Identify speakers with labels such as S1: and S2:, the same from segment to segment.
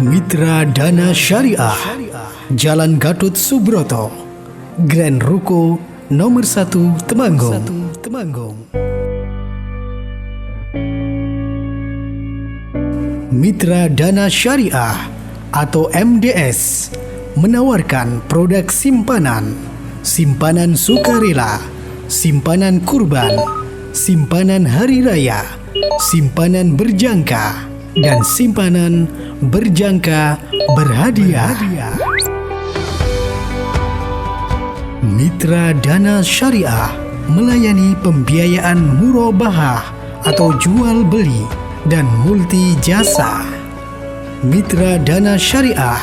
S1: Mitra Dana Syariah, Jalan Gatot Subroto, Grand Ruko nomor 1 Temanggung. Mitra Dana Syariah atau MDS menawarkan produk simpanan sukarela, simpanan kurban, simpanan hari raya, simpanan berjangka, dan simpanan berjangka berhadiah. Mitra Dana Syariah melayani pembiayaan murabahah atau jual beli dan multi jasa. Mitra Dana Syariah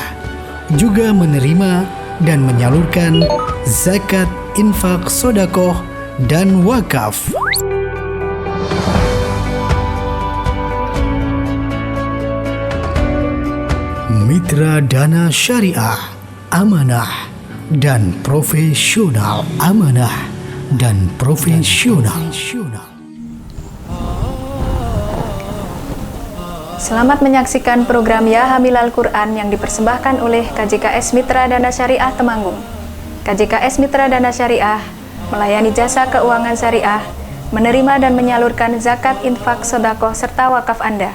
S1: juga menerima dan menyalurkan zakat, infak, sodakoh, dan wakaf. Mitra Dana Syariah, amanah dan profesional.
S2: Selamat menyaksikan program Ya Hamil Al-Quran yang dipersembahkan oleh KJKS Mitra Dana Syariah Temanggung. KJKS Mitra Dana Syariah melayani jasa keuangan syariah, menerima dan menyalurkan zakat, infak, sedekah, serta wakaf Anda.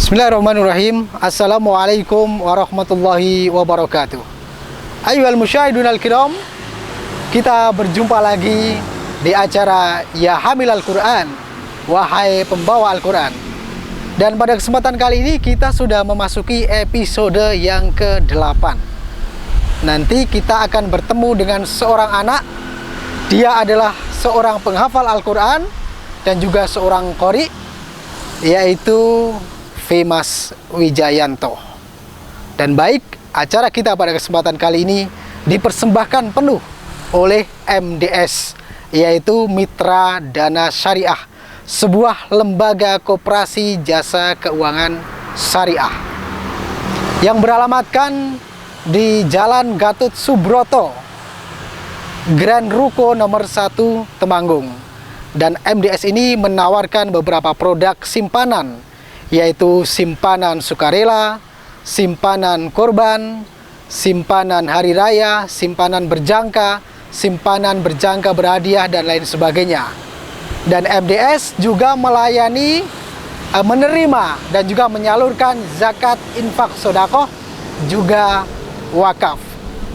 S3: Bismillahirrahmanirrahim. Assalamualaikum warahmatullahi wabarakatuh. Ayyuhal musyahidun al-kiram, kita berjumpa lagi di acara Ya Hamil Al-Quran, wahai pembawa Al-Quran. Dan pada kesempatan kali ini kita sudah memasuki episode yang ke-8. Nanti kita akan bertemu dengan seorang anak. Dia adalah seorang penghafal Al-Quran dan juga seorang qori, yaitu Femas Wijayanto. Dan baik, acara kita pada kesempatan kali ini dipersembahkan penuh oleh MDS, yaitu Mitra Dana Syariah, sebuah lembaga koperasi jasa keuangan syariah yang beralamatkan di Jalan Gatot Subroto, Grand Ruko nomor 1 Temanggung. Dan MDS ini menawarkan beberapa produk simpanan, yaitu simpanan sukarela, simpanan korban, simpanan hari raya, simpanan berjangka berhadiah, dan lain sebagainya. Dan MDS juga melayani, menerima dan juga menyalurkan zakat, infak, sodakoh, juga wakaf.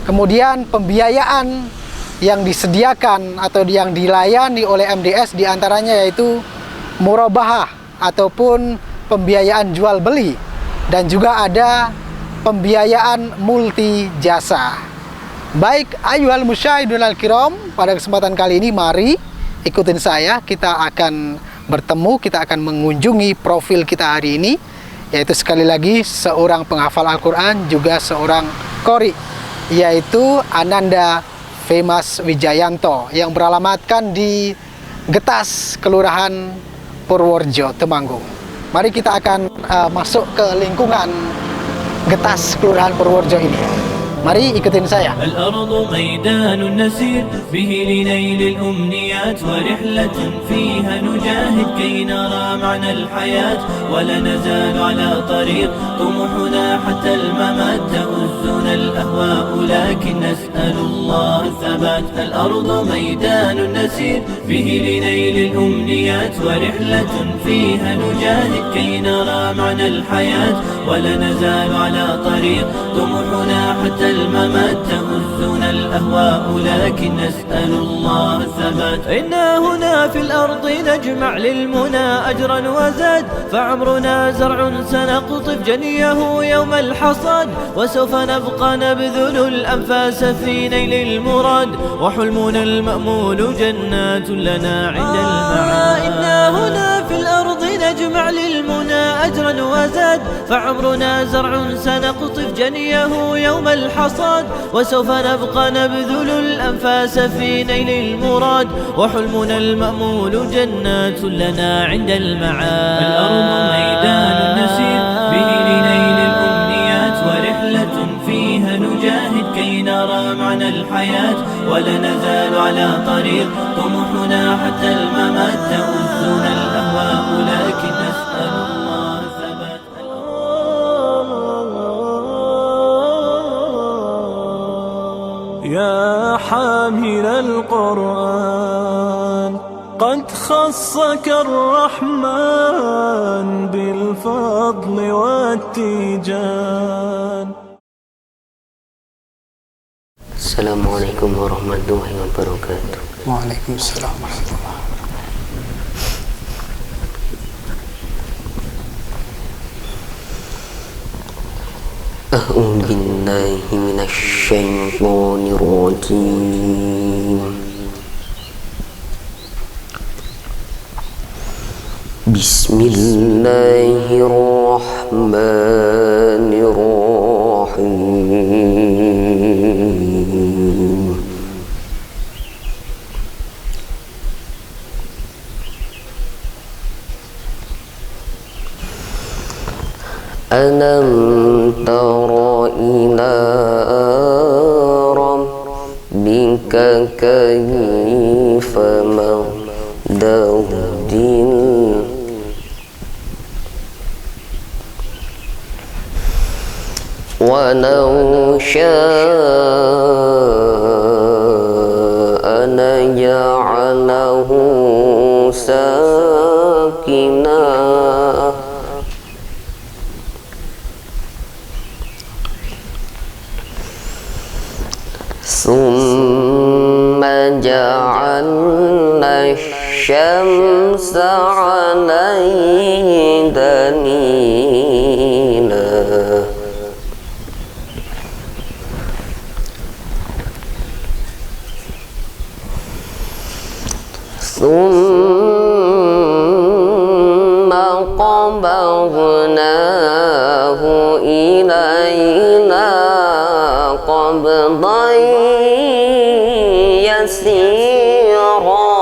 S3: Kemudian pembiayaan yang disediakan atau yang dilayani oleh MDS diantaranya yaitu murabahah ataupun pembiayaan jual beli, dan juga ada pembiayaan multi jasa. Baik, ayyuhal musyahidun al-kiram, pada kesempatan kali ini mari ikutin saya, kita akan bertemu, kita akan mengunjungi profil kita hari ini, yaitu sekali lagi seorang penghafal Al-Quran, juga seorang qori, yaitu Ananda Femas Wijayanto, yang beralamatkan di Getas, Kelurahan Purworejo, Temanggung. Mari kita akan masuk ke lingkungan Getas, Kelurahan Purworejo ini. Mari ikutin saya.
S4: Al-ardu maidanun nasir bihi linail al-umniyat wa rihlatun fiha nujahid kay nara ma'na al-hayat wa la nazal ala tariq tumuhuna hatta al-mamat ta'uzzuna al-ahwa lakin nas'alu Allah thabat. Al-ardu maidanun nasir bihi linail al-umniyat wa rihlatun fiha nujahid kay nara ma'na al-hayat wa la nazal ala tariq tumuhuna hatta الممات تهزنا الأهواء لكن نسأل الله الثبات. إنا هنا في الأرض نجمع للمنى أجرا وزاد فعمرنا زرع سنقطف جنيه يوم الحصاد وسوف نبقى نبذل الأنفاس في نيل المراد وحلمنا المأمول جنات لنا عند المعاد. إنا هنا في الأرض نجمع للمنى أجرا وزاد فعمرنا زرع سنقطف جنيه يوم الحصاد وسوف نبقى نبذل الأنفاس في نيل المراد وحلمنا المأمول جنات لنا عند المعاد. الأرض ميدان نسير به لنيل الأمنيات الحياة ولا نزال على طريق طموحنا حتى الممات تؤذنا الأهواء لكن نسأل الله ثبات.
S5: يا حامل القرآن قد خصك الرحمن بالفضل والتيجان.
S6: السلام عليكم ورحمة الله وبركاته.
S3: وعليكم السلام ورحمة الله.
S6: أعوذ بالله من الشيطان الرجيم. بسم الله الرحمن الرحيم. ألم تر إلى ربك كيف مد الدين ولو شاء لجعله ساكنا ثم جعلنا الشمس عليه دليلا ثم قبضناه إلينا قبضا يسيرا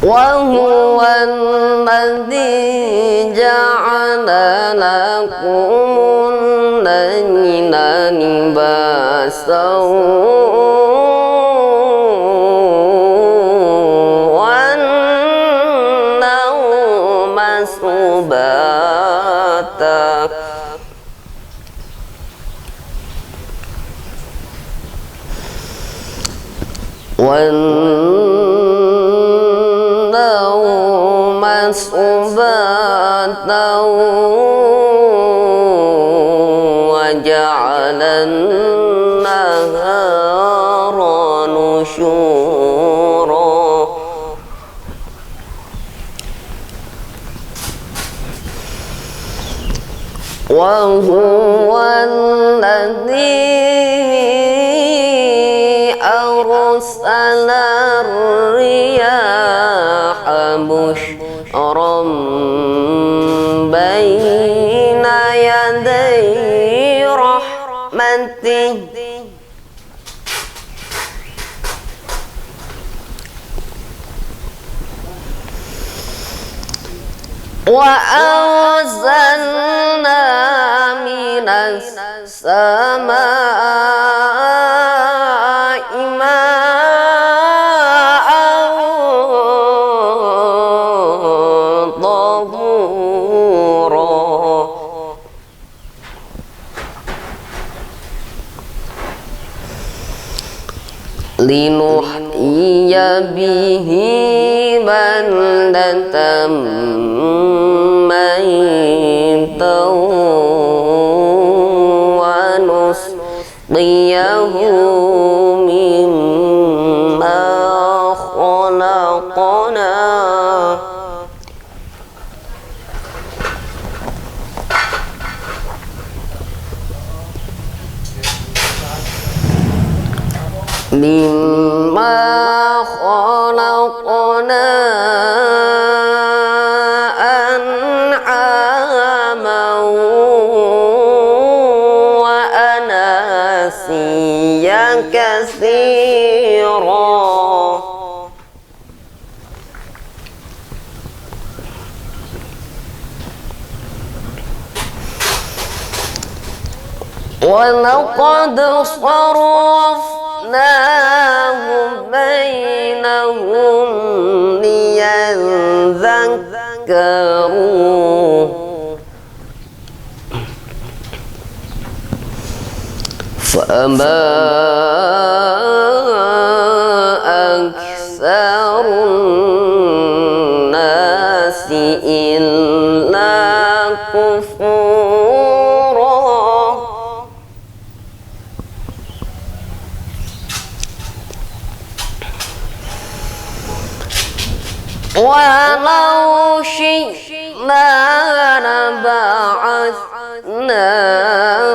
S6: وهو الذي جعل لكم الليل لباسا والنوم سباتا والنوم سباتا وجعل النهار نشورا وهو الذي أرسل الرياح بشرا بين يدي رحمته وأنزلنا من السماء ماء طهورا لنحيي به بلدة ميتا ونسقيه مما خلقنا أنعاما وأناسيا كثيرا ولقد صرفناه بينهم ليذكروا فأبى أكثر الناس إلا كفورا ولو شئنا لبعثنا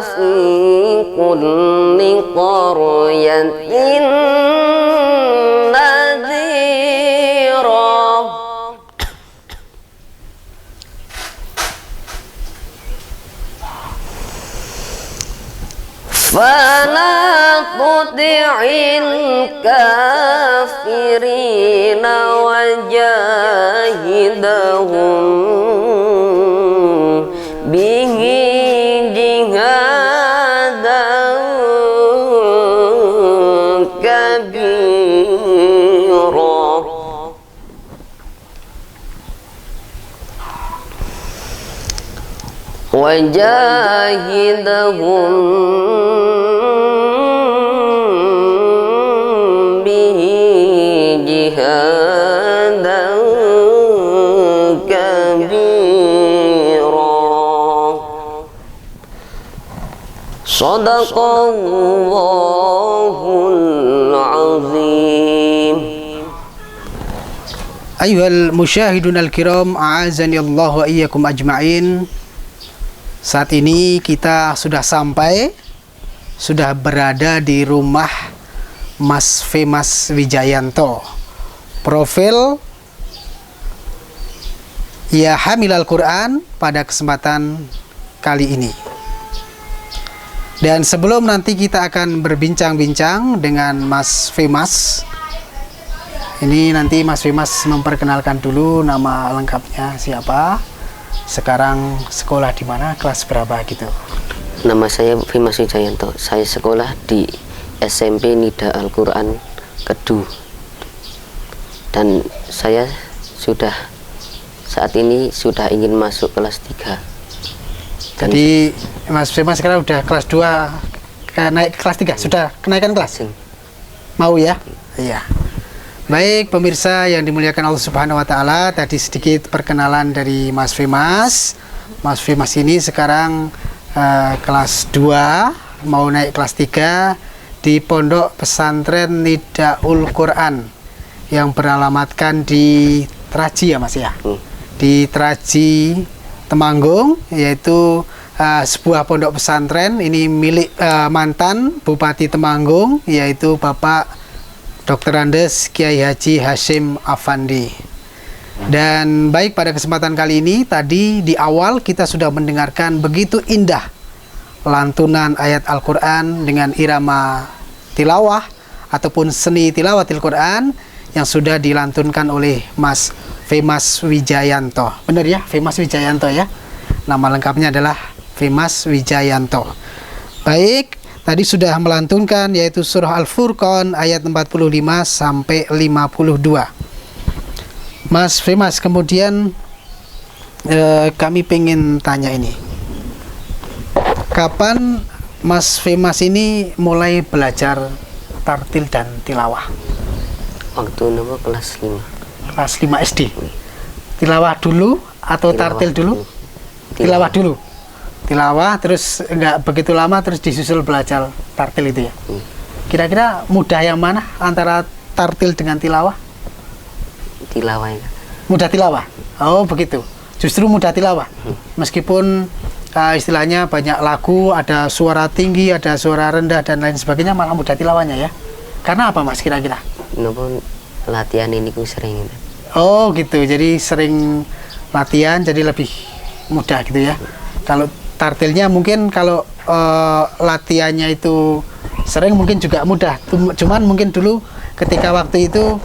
S6: في كل قرية نذيرا فلا تطع الكافرين وجاهدهم به جهادا كبيرا وجاهدهم به جهادا كبيرا صدق الله العظيم.
S3: Ayuhal musyahidun al-kiram, a'azani Allah wa iyyakum ajma'in. Saat ini kita sudah berada di rumah Mas Femas Wijayanto, profil Ya Hamilal Quran pada kesempatan kali ini. Dan sebelum nanti kita akan berbincang-bincang dengan Mas Femas, ini nanti Mas Femas memperkenalkan dulu nama lengkapnya siapa, sekarang sekolah di mana, kelas berapa gitu.
S6: Nama saya Femas Wijayanto. Saya sekolah di SMP Nida Al-Quran Kedu. Dan saya saat ini sudah ingin masuk kelas 3.
S3: Jadi Mas Femas sekarang udah kelas 2, naik kelas 3, sudah kenaikan kelas? Mau ya? Iya. Baik pemirsa yang dimuliakan Allah Subhanahu wa taala, tadi sedikit perkenalan dari Mas Femas. Mas Femas ini sekarang kelas 2, mau naik kelas 3 di Pondok Pesantren Nidaul Quran yang beralamatkan di Teraji ya Mas ya. Di Teraji Temanggung, yaitu sebuah pondok pesantren ini milik mantan Bupati Temanggung, yaitu Bapak Dr. Andes Kiai Haji Hashim Afandi. Dan baik, pada kesempatan kali ini tadi di awal kita sudah mendengarkan begitu indah lantunan ayat Al-Quran dengan irama tilawah ataupun seni tilawatil Quran yang sudah dilantunkan oleh Mas Femas Wijayanto. Benar ya, Femas Wijayanto ya. Nama lengkapnya adalah Femas Wijayanto. Baik, tadi sudah melantunkan yaitu surah Al-Furqan ayat 45 sampai 52. Mas Femas, kemudian kami pengen tanya ini. Kapan Mas Femas ini mulai belajar tartil dan tilawah?
S6: Waktu nama kelas 5.
S3: Kelas 5 SD. Tilawah dulu atau tartil dulu? Tilawah dulu. Tilawah terus enggak begitu lama terus disusul belajar tartil itu ya. Kira-kira mudah yang mana antara tartil dengan tilawah?
S6: Tilawah ya.
S3: Mudah tilawah. Oh begitu. Justru mudah tilawah. Meskipun istilahnya banyak lagu, ada suara tinggi, ada suara rendah dan lain sebagainya, malah mudah tilawahnya ya. Karena apa Mas kira-kira?
S6: Napa latihan ini ku sering.
S3: Oh gitu. Jadi sering latihan jadi lebih mudah gitu ya. Kalau tartilnya mungkin kalau latihannya itu sering mungkin juga mudah. Cuman mungkin dulu ketika waktu itu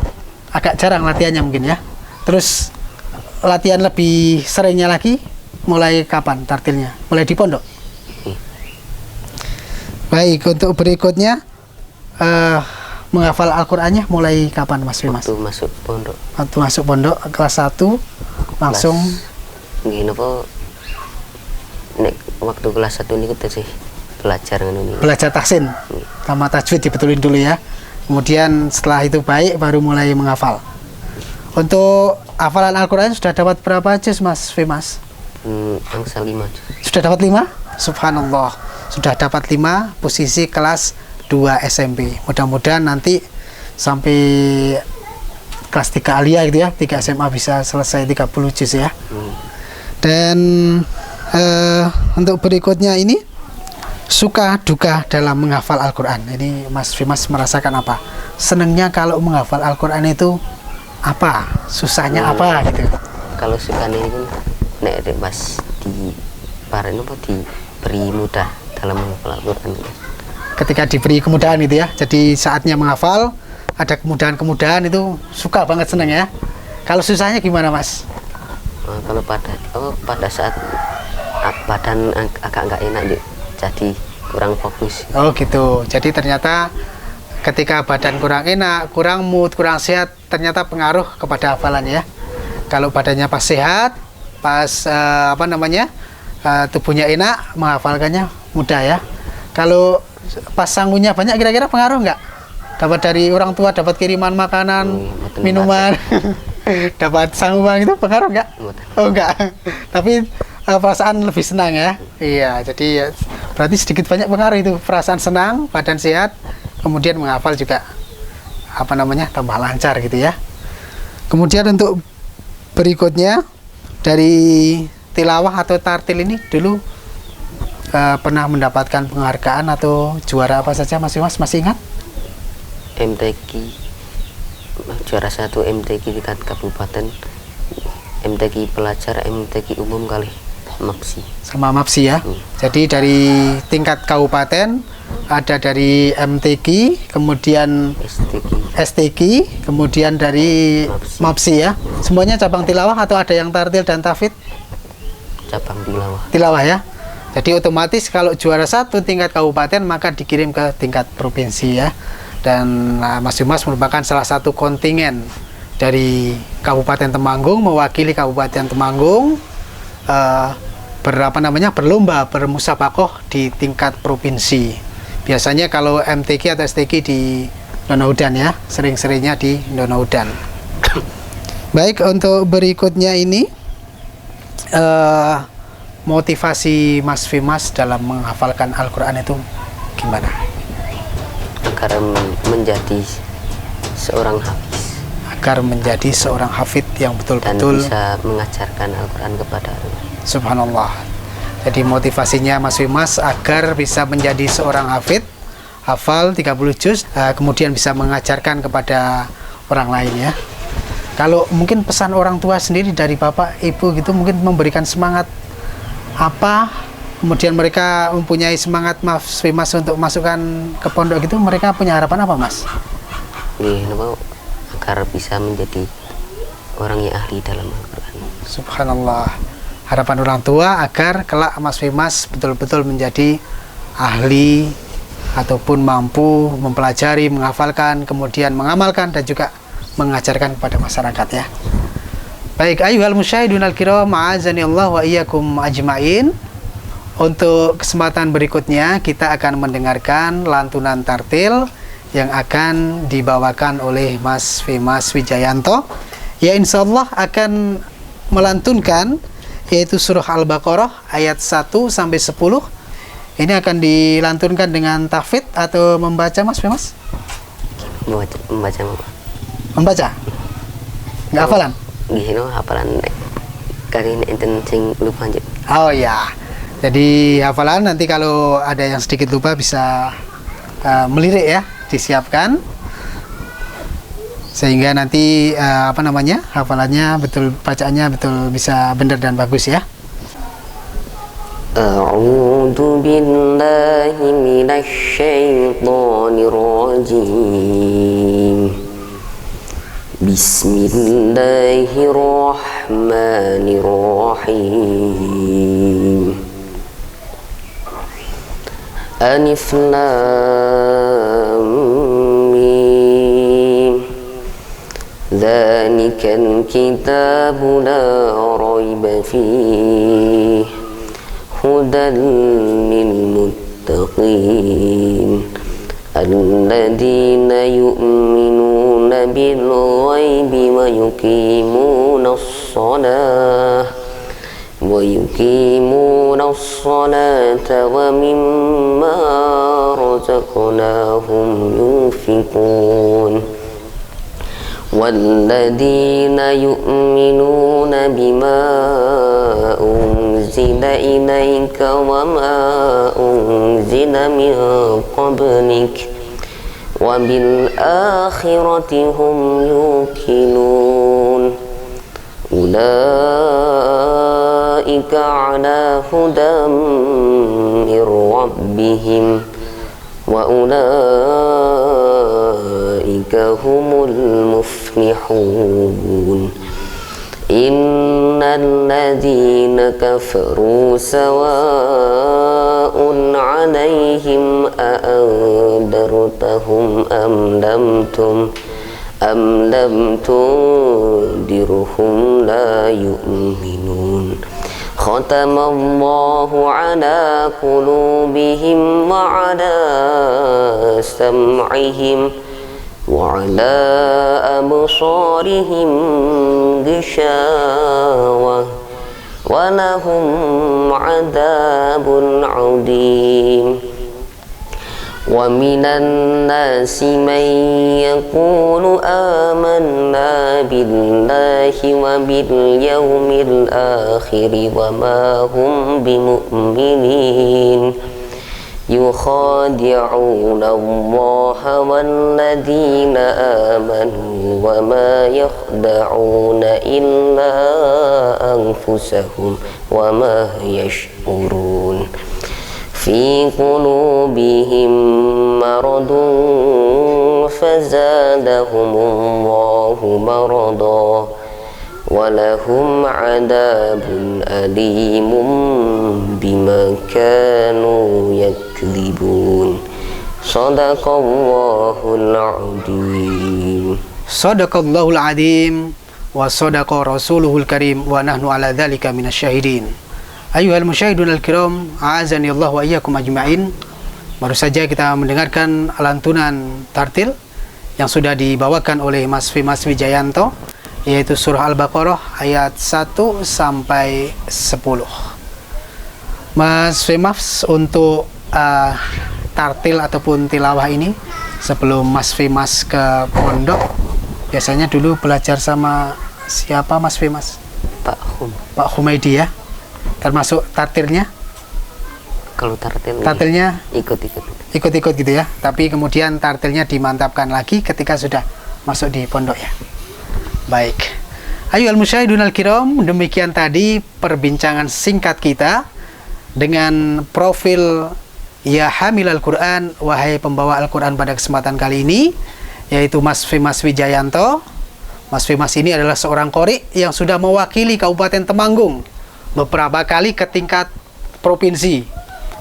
S3: agak jarang latihannya mungkin ya. Terus latihan lebih seringnya lagi mulai kapan tartilnya? Mulai di pondok? Baik, untuk berikutnya menghafal Al-Qur'annya mulai kapan Mas Fimas?
S6: Waktu masuk pondok.
S3: Waktu masuk pondok kelas 1 langsung
S6: Nggih napa nek waktu kelas 1 niku tesih belajar ngono niku.
S3: belajar tahsin sama tajwid dibetulin dulu ya. Kemudian setelah itu baik baru mulai menghafal. Untuk hafalan Al-Qur'an sudah dapat berapa juz Mas Fimas?
S6: Angsal 5 juz.
S3: Sudah dapat 5? Subhanallah. Sudah dapat 5 posisi kelas 2 SMP. Mudah-mudahan nanti sampai kelas 3 aliyah gitu ya, 3 SMA bisa selesai 30 juz ya. Dan untuk berikutnya ini suka duka dalam menghafal Al-Qur'an. Ini Mas Fimas merasakan apa? Senangnya kalau menghafal Al-Qur'an itu apa? Susahnya apa gitu?
S6: Kalau sukane itu nek pas di pareno apa diberi mudah dalam menghafal Al-Qur'an.
S3: Ketika diberi kemudahan gitu ya. Jadi saatnya menghafal ada kemudahan-kemudahan itu suka banget, senang ya. Kalau susahnya gimana Mas?
S6: Kalau pada saat badan agak nggak enak yuk, jadi kurang fokus.
S3: Oh gitu. Jadi ternyata ketika badan kurang enak, kurang mood, kurang sehat, ternyata pengaruh kepada hafalannya ya. Kalau badannya pas sehat, pas tubuhnya enak, menghafalkannya mudah ya. Kalau pas sangunya banyak, kira-kira pengaruh nggak? Dapat dari orang tua, dapat kiriman makanan, minuman, dapat sanguan itu pengaruh nggak? Oh nggak. Tapi perasaan lebih senang ya. Iya, jadi ya, berarti sedikit banyak pengaruh itu, perasaan senang, badan sehat, kemudian menghafal juga tambah lancar gitu ya. Kemudian untuk berikutnya dari tilawah atau tartil ini dulu pernah mendapatkan penghargaan atau juara apa saja Mas Fimas, masih ingat?
S6: MTQ juara 1 MTQ tingkat kabupaten, MTQ pelajar, MTQ umum kali MAPSI.
S3: Sama MAPSI ya. Jadi dari tingkat kabupaten ada dari MTQ, kemudian STQ, kemudian dari MAPSI ya. Semuanya cabang tilawah atau ada yang tartil dan tahfidz?
S6: Cabang tilawah.
S3: Tilawah ya. Jadi otomatis kalau juara 1 tingkat kabupaten maka dikirim ke tingkat provinsi ya. Dan Mas Fimas merupakan salah satu kontingen dari Kabupaten Temanggung, mewakili Kabupaten Temanggung berlomba bermusabaqah di tingkat provinsi. Biasanya kalau MTQ atau STQ di Donaudan ya, sering-seringnya di Donaudan. Baik, untuk berikutnya ini motivasi Mas Fimas dalam menghafalkan Al-Qur'an itu gimana?
S6: Agar menjadi seorang hafiz.
S3: Agar menjadi seorang hafid yang
S6: Dan
S3: betul-betul
S6: bisa mengajarkan Al-Qur'an kepada orang.
S3: Subhanallah. Jadi motivasinya Mas Fimas agar bisa menjadi seorang hafid, hafal 30 juz, kemudian bisa mengajarkan kepada orang lain ya. Kalau mungkin pesan orang tua sendiri dari Bapak, Ibu gitu, mungkin memberikan semangat apa, kemudian mereka mempunyai semangat Mas Fimas untuk masukkan ke pondok gitu, mereka punya harapan apa Mas?
S6: Agar bisa menjadi orang yang ahli dalam Al-Qur'an.
S3: Subhanallah. Harapan orang tua agar kelak Mas Fimas betul-betul menjadi ahli ataupun mampu mempelajari, menghafalkan, kemudian mengamalkan dan juga mengajarkan kepada masyarakat ya. Baik, ayyuhal musyahidun al-kiram, a'azanillah wa iyyakum ajmain. Untuk kesempatan berikutnya kita akan mendengarkan lantunan tartil yang akan dibawakan oleh Mas Fimas Wijayanto. Ya, insyaallah akan melantunkan yaitu surah Al-Baqarah ayat 1 sampai 10. Ini akan dilantunkan dengan tahfidz atau membaca Mas Fimas?
S6: Membaca.
S3: Membaca? Nggak hafalan?
S6: Gini hafalan kali ini enten sing lupa aja.
S3: Oh ya. Jadi hafalan nanti kalau ada yang sedikit lupa bisa melirik ya, disiapkan sehingga nanti hafalannya betul, bacaannya betul bisa benar dan bagus ya.
S6: A'udzu billahi minasy syaithanir rajim. Bismillahirrahmanirrahim. Alif Lam Mim. Dzalikal kitabu la raiba fihi hudan lil muttaqin alladzina yu'minuna bil ghaibi wa yuqimuna as-salata wa mimma razaqnahum yunfiqun walladzina yu'minuna bima unzila ilaika wa ma unzila min qablik wa bil akhirati hum yuqinun ulaika ala hudam min rabbihim wa ulaika humul muflihun. Innal ladzina kafaru sawa'un 'alaihim a'andartahum am lam tundirhum la yu'minun. Khatamallahu 'ala qulubihim wa 'ala sam'ihim wa 'ala absarihim ghishawah wa lahum 'adzabun 'adzim. Wa minan nasi man yaqulu amanna billahi wa bil yawmil akhir wa ma hum bimu'minin yukhadi'una Allaha walladzina amanu wa ma yakhda'una illa anfusahum wa ma yash'urun. Fi qulubihim maradun fazadahumullahu marada wa lahum 'adzabun alimun bima kanu yakdzibun. Shadaqallahul 'adzim.
S3: Shadaqallahul 'adzim wa shadaqa rasuluhul karim wa nahnu ala dzalika minasyahidin. Ayyuhal musyahidun al-kiram, a'azani Allah wa iyyakum ajma'in. Baru saja kita mendengarkan lantunan tartil yang sudah dibawakan oleh Mas Fimas Wijayanto, yaitu surah Al-Baqarah ayat 1 sampai 10. Mas Fimas, untuk tartil ataupun tilawah ini, sebelum Mas Fimas ke pondok, biasanya dulu belajar sama siapa Mas Fimas? Pak Humaydi ya? Termasuk tartilnya?
S6: Kalau tartilnya ikut-ikut
S3: gitu ya, tapi kemudian tartilnya dimantapkan lagi ketika sudah masuk di pondok ya. Baik, ayyuhal musyahidun al-kiram, demikian tadi perbincangan singkat kita dengan profil Ya Hamilal Quran, wahai pembawa Al-Quran, pada kesempatan kali ini, yaitu Mas Fimas Wijayanto. Mas Fimas ini adalah seorang qori yang sudah mewakili Kabupaten Temanggung beberapa kali ke tingkat provinsi,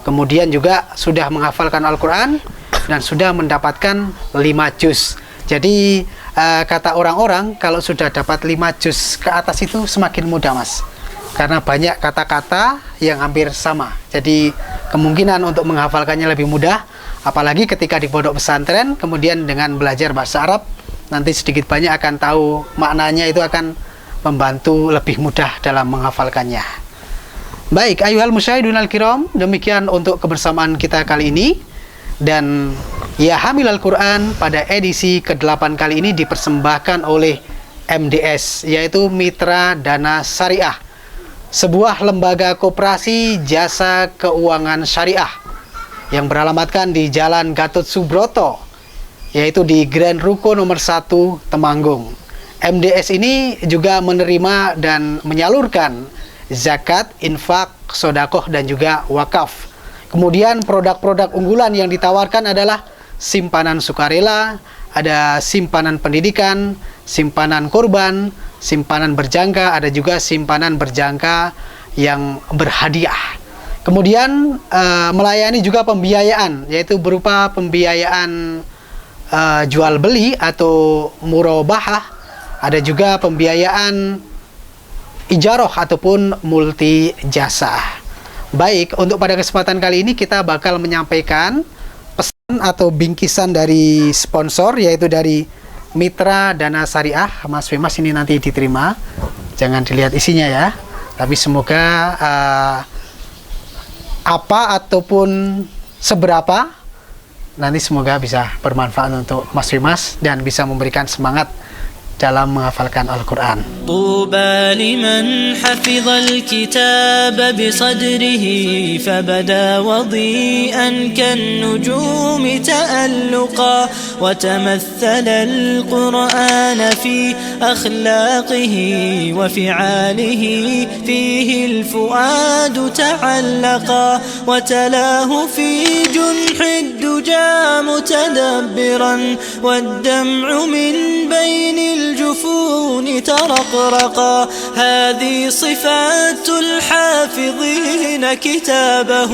S3: kemudian juga sudah menghafalkan Al-Quran dan sudah mendapatkan 5 juz. Jadi kata orang-orang, kalau sudah dapat 5 juz ke atas itu semakin mudah Mas, karena banyak kata-kata yang hampir sama. Jadi kemungkinan untuk menghafalkannya lebih mudah, apalagi ketika di pondok pesantren, kemudian dengan belajar bahasa Arab, nanti sedikit banyak akan tahu maknanya, itu akan membantu lebih mudah dalam menghafalkannya. Baik, ayyuhal musyahidun al-kiram, demikian untuk kebersamaan kita kali ini. Dan Ya Hamilal Quran pada edisi ke-8 kali ini dipersembahkan oleh MDS, yaitu Mitra Dana Syariah, sebuah lembaga koperasi jasa keuangan syariah yang beralamatkan di Jalan Gatot Subroto, yaitu di Grand Ruko nomor 1 Temanggung. MDS ini juga menerima dan menyalurkan zakat, infak, sodakoh, dan juga wakaf. Kemudian produk-produk unggulan yang ditawarkan adalah simpanan sukarela, ada simpanan pendidikan, simpanan kurban, simpanan berjangka, ada juga simpanan berjangka yang berhadiah. Kemudian melayani juga pembiayaan, yaitu berupa pembiayaan jual beli atau murabahah. Ada juga pembiayaan ijarah ataupun multi jasa. Baik, untuk pada kesempatan kali ini kita bakal menyampaikan pesan atau bingkisan dari sponsor, yaitu dari Mitra Dana Syariah. Mas Fimas, ini nanti diterima, jangan dilihat isinya ya, tapi semoga apa ataupun seberapa nanti semoga bisa bermanfaat untuk Mas Fimas dan bisa memberikan semangat dalam menghafalkan Al-Quran.
S4: طوبى لمن حفظ الكتاب بصدره فبدا وضيئا كالنجوم تألقا وتمثل القرآن في أخلاقه وفعاله فيه الفؤاد تعلقا وتلاه في جنح الدجى متدبرا والدمع من بين الجفون ترقرقا هذه صفات الحافظين كتابه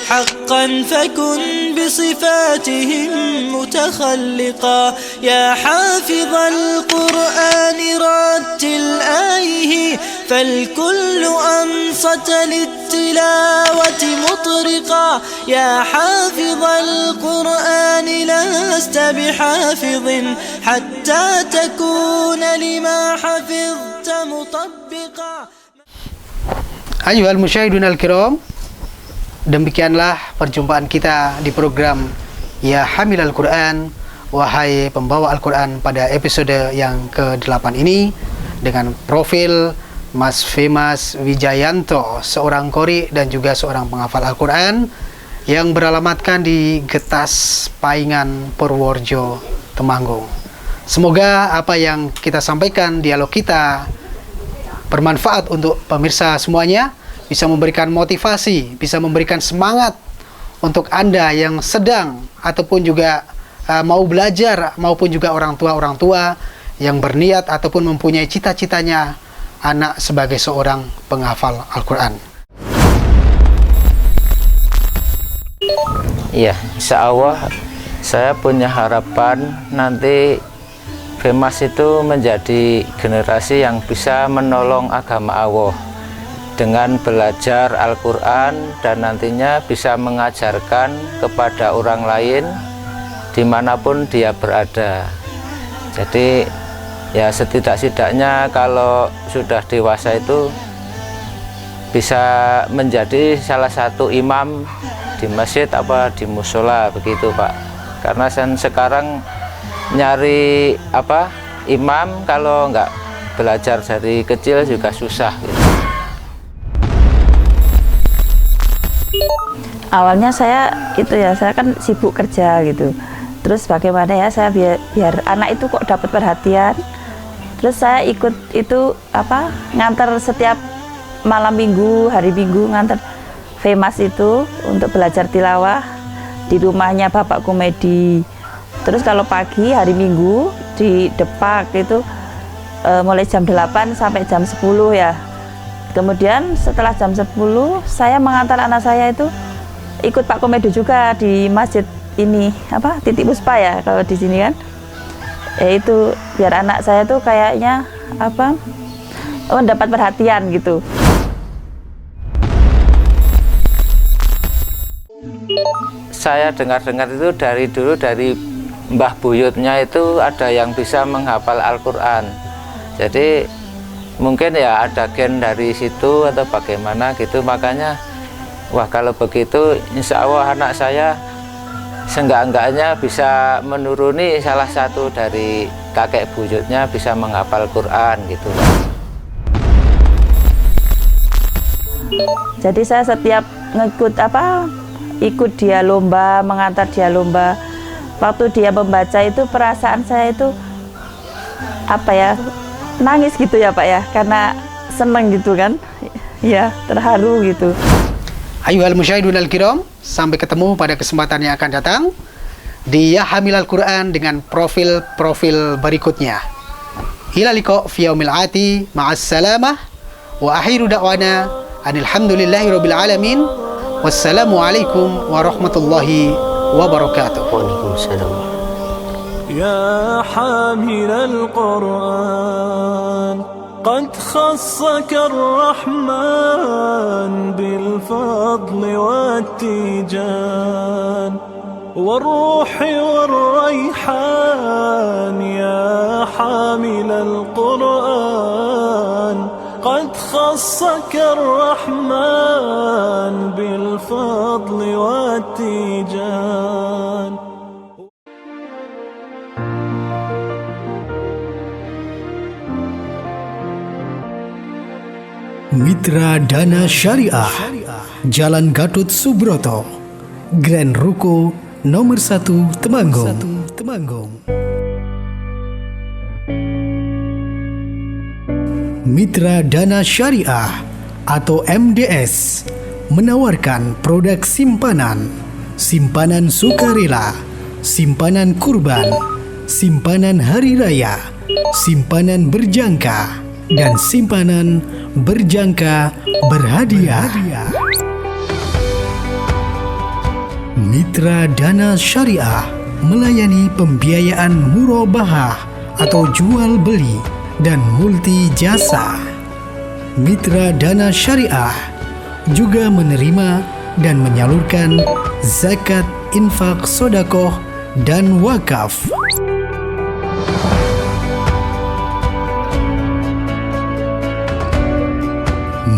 S4: حقا فكن بصفاتهم متخلقا يا حافظ القرآن رتل آيه فالكل أنصت للتلاوة مطرقا يا حافظ القرآن لست بحافظ حتى تكون لما حفظت مطبقا.
S3: Ayyuhal musyahidun al-kiram, demikianlah perjumpaan kita di program Ya Hamil Al-Quran, wahai pembawa Al-Quran, pada episode yang ke-8 ini dengan profil Mas Fimas Wijayanto, seorang qori dan juga seorang penghafal Al-Quran yang beralamatkan di Getas, Paingan, Purworejo, Temanggung. Semoga apa yang kita sampaikan, dialog kita, bermanfaat untuk pemirsa semuanya, bisa memberikan motivasi, bisa memberikan semangat untuk Anda yang sedang ataupun juga mau belajar, maupun juga orang tua yang berniat ataupun mempunyai cita-citanya anak sebagai seorang penghafal Al-Quran.
S7: Iya, insya Allah saya punya harapan nanti Fimas itu menjadi generasi yang bisa menolong agama Allah dengan belajar Al-Quran dan nantinya bisa mengajarkan kepada orang lain dimanapun dia berada. Jadi ya setidak-tidaknya kalau sudah dewasa itu bisa menjadi salah satu imam di masjid apa di musola, begitu Pak. Karena sekarang nyari imam kalau nggak belajar dari kecil juga susah gitu.
S8: Awalnya saya kan sibuk kerja gitu. Terus bagaimana ya saya biar anak itu kok dapat perhatian. Terus saya ikut itu nganter setiap malam minggu, hari minggu nganter Fimas itu untuk belajar tilawah di rumahnya Bapak Komedi. Terus kalau pagi hari Minggu di Depak itu mulai jam 8 sampai jam 10 ya. Kemudian setelah jam 10 saya mengantar anak saya itu ikut Pak Komedi juga di masjid ini Titik Puspa ya kalau di sini kan. Itu biar anak saya tuh kayaknya mendapat perhatian gitu.
S7: Saya dengar-dengar itu dari dulu dari Mbah Buyutnya itu ada yang bisa menghafal Al-Quran. Jadi mungkin ya ada gen dari situ atau bagaimana gitu. Makanya wah kalau begitu insya Allah anak saya seenggak-enggaknya bisa menuruni salah satu dari kakek buyutnya bisa menghafal Quran gitu.
S8: Jadi saya setiap ikut dia lomba, mengantar dia lomba. Waktu dia membaca itu perasaan saya itu nangis gitu ya Pak ya, karena seneng gitu kan, ya terharu gitu.
S3: Ayyuhal musyahidun al-kiram, sampai ketemu pada kesempatan yang akan datang di Ya Hamil Al-Quran dengan profil-profil berikutnya. Ila liqa fi yaumil ati ma'as salamah wa akhiru da'wana alhamdulillahi rabbil alamin. Wassalamualaikum warahmatullahi wabarakatuh.
S6: Waalaikumsalam.
S5: يا حامل القرآن قد خصك الرحمن بالفضل والتيجان والروح والريحان. يا حامل القرآن قد خصك الرحمن بالفضل والتيجان.
S1: Mitra Dana Syariah, Jalan Gatot Subroto, Grand Ruko nomor 1 Temanggung. Mitra Dana Syariah atau MDS menawarkan produk simpanan sukarela, simpanan kurban, simpanan hari raya, simpanan berjangka, dan simpanan berjangka berhadiah. Mitra Dana Syariah melayani pembiayaan murabahah atau jual beli dan multi jasa. Mitra Dana Syariah juga menerima dan menyalurkan zakat, infak, sodakoh, dan wakaf.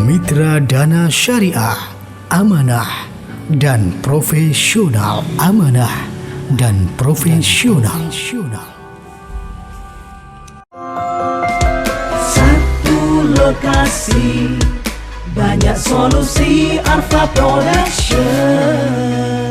S1: Mitra Dana Syariah, amanah dan profesional. Amanah dan profesional.
S9: Satu lokasi, banyak solusi. Arfa Production.